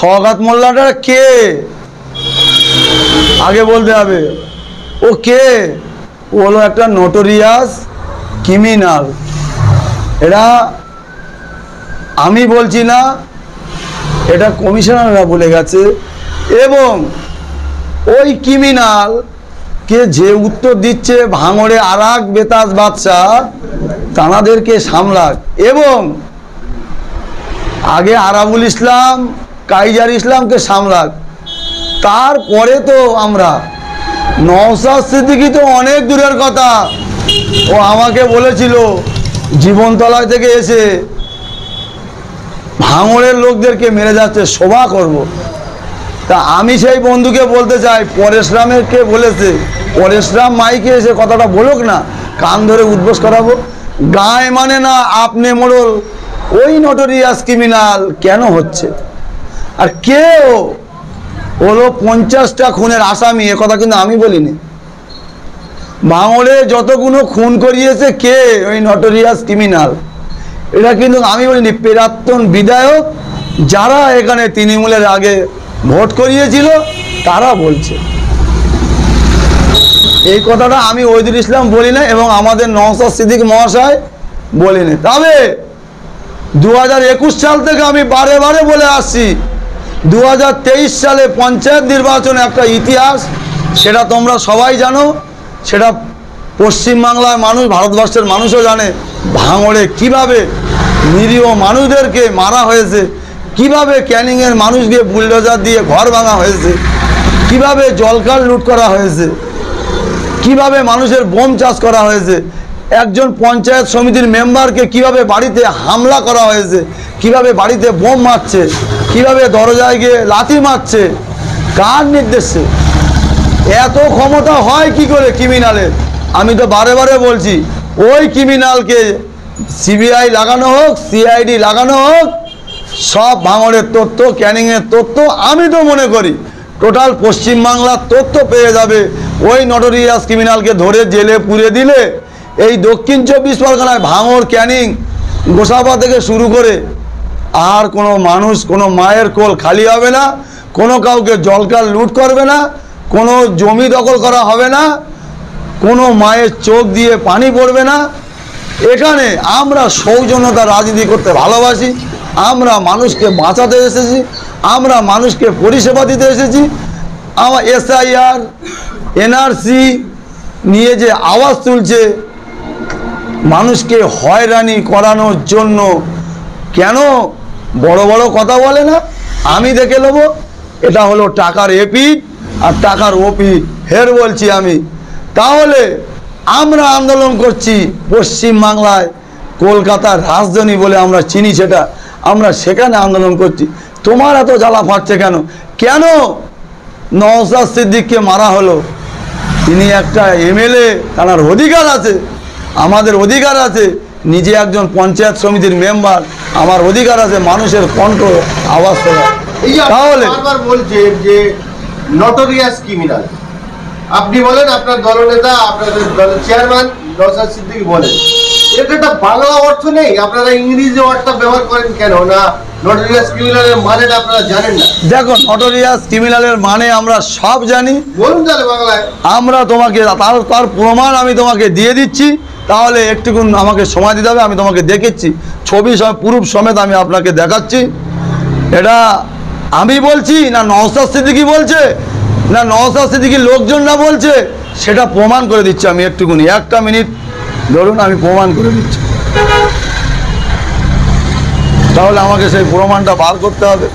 সওগাত মোল্লাটা কে আগে বলতে হবে। ও কে? ও হলো একটা নোটোরিয়াস ক্রিমিনাল। এরা আমি বলছি না, এটা কমিশনাররা বলে গেছে। এবং ওই ক্রিমিনালকে যে উত্তর দিচ্ছে ভাঙড়ে আর এক বেতাজ বাদশাহ তানাদেরকে সামলাক। এবং আগে আরাবুল ইসলাম কাইজার ইসলামকে সামলাক। তারপরে তো আমরা নওশাদ সিদ্দিকী তো অনেক দূরের কথা। ও আমাকে বলেছিল জীবনতলায় থেকে এসে ভাঙড়ের লোকদেরকে মেরে যাচ্ছে, সভা করব। তা আমি সেই বন্ধুকে বলতে চাই, পরেশরামকে বলেছে, পরেশরাম মাইকে এসে কথাটা বলুক না, কান ধরে উদ্বোস করাবো। গায়ে মানে না আপনি মোড়ল ওই নোটোরিয়াস ক্রিমিনাল কেন হচ্ছে? আর কেউ হলো 50টা খুনের আসামি, এ কথা কিন্তু আমি বলিনি। ভাঙড়ে যতগুলো খুন করিয়েছে কে? ওই নোটোরিয়াস ক্রিমিনাল। এটা কিন্তু আমি বলিনি, প্রাক্তন বিধায়ক যারা এখানে তৃণমূলের আগে ভোট করিয়েছিল তারা বলছে। এই কথাটা আমি ওহিদুল ইসলাম বলি না এবং আমাদের নওশাদ সিদ্দিকী মহাশয় বলিনি। তবে 2021 সাল থেকে আমি বারে বারে বলে আসছি, 2023 সালে পঞ্চায়েত নির্বাচন একটা ইতিহাস, সেটা তোমরা সবাই জানো। সেটা পশ্চিমবাংলার মানুষ, ভারতবর্ষের মানুষও জানে। ভাঙড়ে কিভাবে নিরীহ মানুষদেরকে মারা হয়েছে, কিভাবে ক্যানিংয়ের মানুষকে বুলডোজার দিয়ে ঘর ভাঙা হয়েছে, কিভাবে জলকাল লুট করা হয়েছে, কিভাবে মানুষের বোম চাষ করা হয়েছে, একজন পঞ্চায়েত সমিতির মেম্বারকে কিভাবে বাড়িতে হামলা করা হয়েছে, কিভাবে বাড়িতে বোম মারছে, কিভাবে দরজায় গিয়ে লাথি মারছে, কার নির্দেশে? এত ক্ষমতা হয় কি করে ক্রিমিনালের? আমি তো বারে বারে বলছি, ওই ক্রিমিনালকে সিবিআই লাগানো হোক, সিআইডি লাগানো হোক, সব ভাঙড়ের তথ্য, ক্যানিংয়ের তথ্য আমি তো মনে করি টোটাল পশ্চিমবাংলার তথ্য পেয়ে যাবে। ওই নোটোরিয়াস ক্রিমিনালকে ধরে জেলে পুরে দিলে এই দক্ষিণ 24 পরগনায় ভাঙড়, ক্যানিং, গোসাবা থেকে শুরু করে আর কোনো মানুষ, কোনো মায়ের কোল খালি হবে না, কোনো কাউকে জলকাল লুট করবে না, কোনো জমি দখল করা হবে না, কোনো মায়ের চোখ দিয়ে পানি পড়বে না। এখানে আমরা সৌজন্যতা রাজনীতি করতে ভালোবাসি, আমরা মানুষকে বাঁচাতে এসেছি, আমরা মানুষকে পরিষেবা দিতে এসেছি। আমার SIR NRC নিয়ে যে আওয়াজ তুলছে মানুষকে হয়রানি করানোর জন্য, কেন বড় বড় কথা বলে না? আমি দেখে নেব। এটা হলো টাকার এপিট আর টাকার ওপিট, ফের বলছি আমি। তাহলে আমরা আন্দোলন করছি পশ্চিমবাংলায়, কলকাতার রাজধানী বলে আমরা চিনি, সেটা আমরা সেখানে আন্দোলন করছি। তোমার এত জ্বালা ফাটছে কেন? কেন নওশাদ সিদ্দিকীকে মারা হলো? তিনি একটা MLA, তার অধিকার আছে, আমাদের অধিকার আছে। নিজে একজন পঞ্চায়েত সমিতির মেম্বার, আমার অধিকার আছে মানুষের কণ্ঠ আওয়াজ তোলা। তাহলে বারবার বলছেন যে নোটোরিয়াস ক্রিমিনাল, আপনি বলেন, আপনার দলনেতা, আপনাদের দলের চেয়ারম্যান নওশাদ সিদ্দিকী বলেন, এটা একটা বাংলা অর্থ নেই? আপনারা ইংরেজি অর্থটা ব্যবহার করেন কেন? না নোটোরিয়াস ক্রিমিনালের মানেটা আপনারা জানেন না? দেখো, নোটোরিয়াস ক্রিমিনালের মানে আমরা সব জানি। বলুন তাহলে বাংলায়। আমরা তোমাকে তার প্রমাণ আমি তোমাকে দিয়ে দিচ্ছি। তাহলে একটুকুন আমাকে সময় দিতে হবে, আমি তোমাকে দেখেছি ছবি প্রুফ সমেত আমি আপনাকে দেখাচ্ছি। এটা আমি বলছি না নওশাদ সিদ্দিকী বলছে, না নওশাদ সিদ্দিকীর লোকজনরা বলছে, সেটা প্রমাণ করে দিচ্ছি আমি। একটুকুনি 1টা মিনিট ধরুন, আমি প্রমাণ করে দিচ্ছি। তাহলে আমাকে সেই প্রমাণটা বার করতে হবে।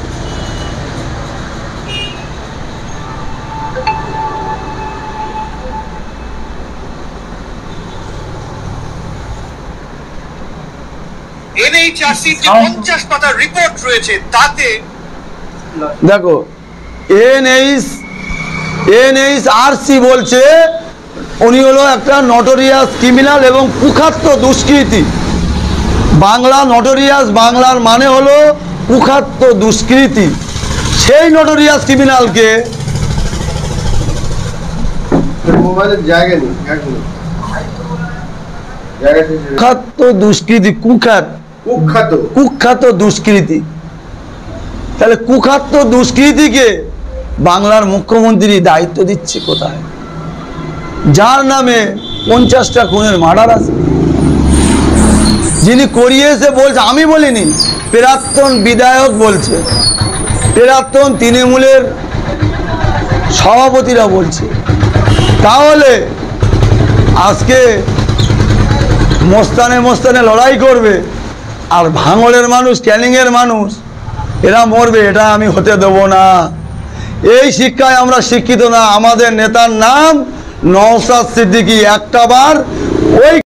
NHRC-র যে 50 পাতার রিপোর্ট রয়েছে তাতে দেখো, NHRC বলছে উনি হলো একটা নোটোরিয়াস ক্রিমিনাল এবং কুখ্যাত দুষ্কৃতী। বাংলা নোটোরিয়াস, বাংলার মানে হলো কুখ্যাত দুষ্কৃতী। সেই নোটোরিয়াস ক্রিমিনালকে মোবাইলের জায়গা নেই, কুখ্যাত দুষ্কৃতী, কুখ্যাত দুষ্কৃতী। তাহলে কুখাদ্য দুষ্কৃতীকে বাংলার মুখ্যমন্ত্রী দায়িত্ব দিচ্ছে কোথায়? যার নামে 50টা খুনের মার্ডার আছে, যিনি করিয়েছে বলছে, আমি বলিনি, প্রাক্তন বিধায়ক বলছে, প্রাক্তন তৃণমূলের সভাপতিরা বলছে। তাহলে আজকে মস্তানে মস্তানে লড়াই করবে আর ভাঙড়ের মানুষ, ক্যানিংয়ের মানুষ এরা মরবে, এটা আমি হতে দেব না। এই শিক্ষায় আমরা শিক্ষিত না। আমাদের নেতার নাম নওশাদ সিদ্দিকী। একটা বার ওই